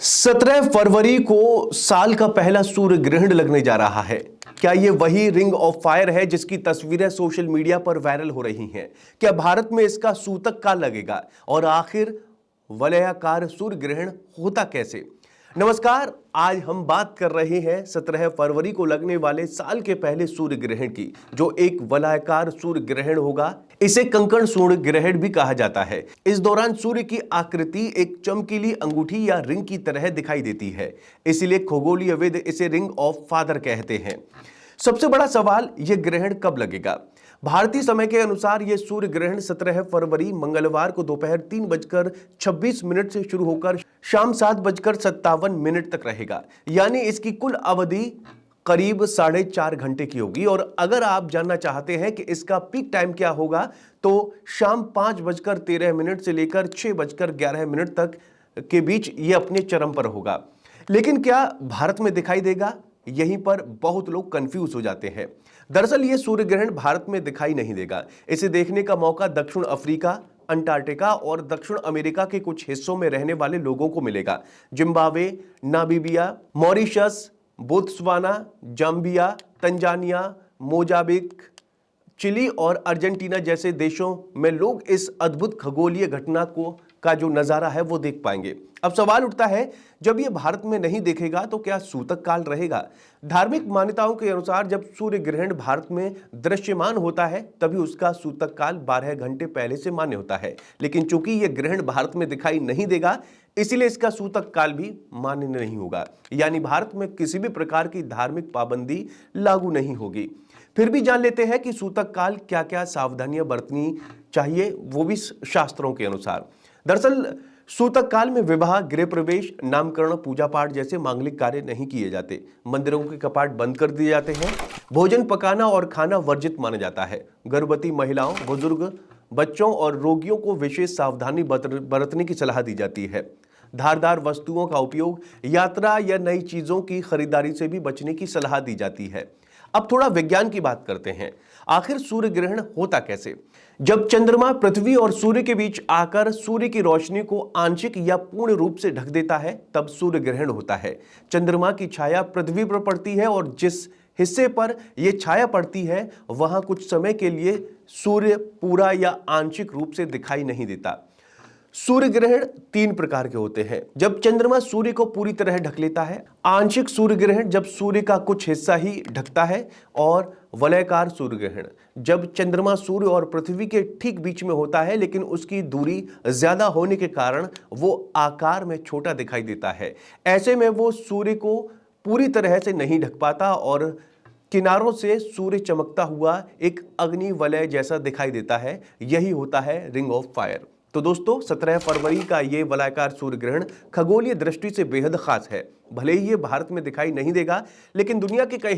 17 फरवरी को साल का पहला सूर्य ग्रहण लगने जा रहा है। क्या ये वही रिंग ऑफ फायर है जिसकी तस्वीरें सोशल मीडिया पर वायरल हो रही हैं? क्या भारत में इसका सूतक काल लगेगा? और आखिर वलयाकार सूर्य ग्रहण होता कैसे? नमस्कार, आज हम बात कर रहे हैं 17 फरवरी को लगने वाले साल के पहले सूर्य ग्रहण की, जो एक वलयाकार सूर्य ग्रहण होगा। इसे कंकण सूर्य ग्रहण भी कहा जाता है। इस दौरान सूर्य की आकृति एक चमकीली अंगूठी या रिंग की तरह दिखाई देती है, इसलिए खगोलीयविद इसे रिंग ऑफ फायर कहते हैं। सबसे बड़ा सवाल, यह ग्रहण कब लगेगा? भारतीय समय के अनुसार यह सूर्य ग्रहण 17 फरवरी मंगलवार को दोपहर 3:26 से शुरू होकर शाम 7:57 तक रहेगा। यानी इसकी कुल अवधि करीब 4.5 घंटे की होगी। और अगर आप जानना चाहते हैं कि इसका पीक टाइम क्या होगा, तो शाम 5:13 से लेकर 6:11 तक के बीच यह अपने चरम पर होगा। लेकिन क्या भारत में दिखाई देगा? यहीं पर बहुत लोग कंफ्यूज हो जाते हैं। दरअसल ये सूर्य ग्रहण भारत में दिखाई नहीं देगा। इसे देखने का मौका दक्षिण अफ्रीका, अंटार्कटिका और दक्षिण अमेरिका के कुछ हिस्सों में रहने वाले लोगों को मिलेगा। Zimbabwe, Namibia, Mauritius, Botswana, Zambia, Tanzania, Mozambique, Chile और अर्जेंटीना जैसे देशों में लोग इस अद्भुत खगोलीय घटना का जो नजारा है वो देख पाएंगे। अब सवाल उठता है, जब ये भारत में नहीं देखेगा तो क्या सूतक काल रहेगा? धार्मिक मान्यताओं के अनुसार जब सूर्य ग्रहण भारत में दृश्यमान होता है तभी उसका सूतक काल 12 घंटे पहले से मान्य होता है। लेकिन चूंकि यह ग्रहण भारत में दिखाई नहीं देगा, इसीलिए इसका सूतक काल भी मान्य नहीं होगा। यानी भारत में किसी भी प्रकार की धार्मिक पाबंदी लागू नहीं होगी। फिर भी जान लेते हैं कि सूतक काल क्या क्या सावधानियां बरतनी चाहिए, वो भी शास्त्रों के अनुसार। दरअसल सूतक काल में विवाह, गृह प्रवेश, नामकरण, पूजा पाठ जैसे मांगलिक कार्य नहीं किए जाते। मंदिरों के कपाट बंद कर दिए जाते हैं। भोजन पकाना और खाना वर्जित माना जाता है। गर्भवती महिलाओं, बुजुर्ग, बच्चों और रोगियों को विशेष सावधानी बरतने की सलाह दी जाती है। धारदार वस्तुओं का उपयोग, यात्रा या नई चीजों की खरीदारी से भी बचने की सलाह दी जाती है। अब थोड़ा विज्ञान की बात करते हैं। आखिर सूर्य ग्रहण होता कैसे? जब चंद्रमा पृथ्वी और सूर्य के बीच आकर सूर्य की रोशनी को आंशिक या पूर्ण रूप से ढक देता है, तब सूर्य ग्रहण होता है। चंद्रमा की छाया पृथ्वी पर पड़ती है और जिस हिस्से पर यह छाया पड़ती है वहां कुछ समय के लिए सूर्य पूरा या आंशिक रूप से दिखाई नहीं देता। सूर्य ग्रहण 3 प्रकार के होते हैं। जब चंद्रमा सूर्य को पूरी तरह ढक लेता है, आंशिक सूर्य ग्रहण जब सूर्य का कुछ हिस्सा ही ढकता है, और वलयाकार सूर्य ग्रहण जब चंद्रमा सूर्य और पृथ्वी के ठीक बीच में होता है लेकिन उसकी दूरी ज्यादा होने के कारण वो आकार में छोटा दिखाई देता है। ऐसे में वो सूर्य को पूरी तरह से नहीं ढक पाता और किनारों से सूर्य चमकता हुआ एक अग्नि वलय जैसा दिखाई देता है। यही होता है रिंग ऑफ फायर। तो दोस्तों, 17 फरवरी का ये वलयाकार सूर्य ग्रहण खगोलीय दृष्टि से बेहद खास है। भले ही ये भारत में दिखाई नहीं देगा, लेकिन दुनिया के कई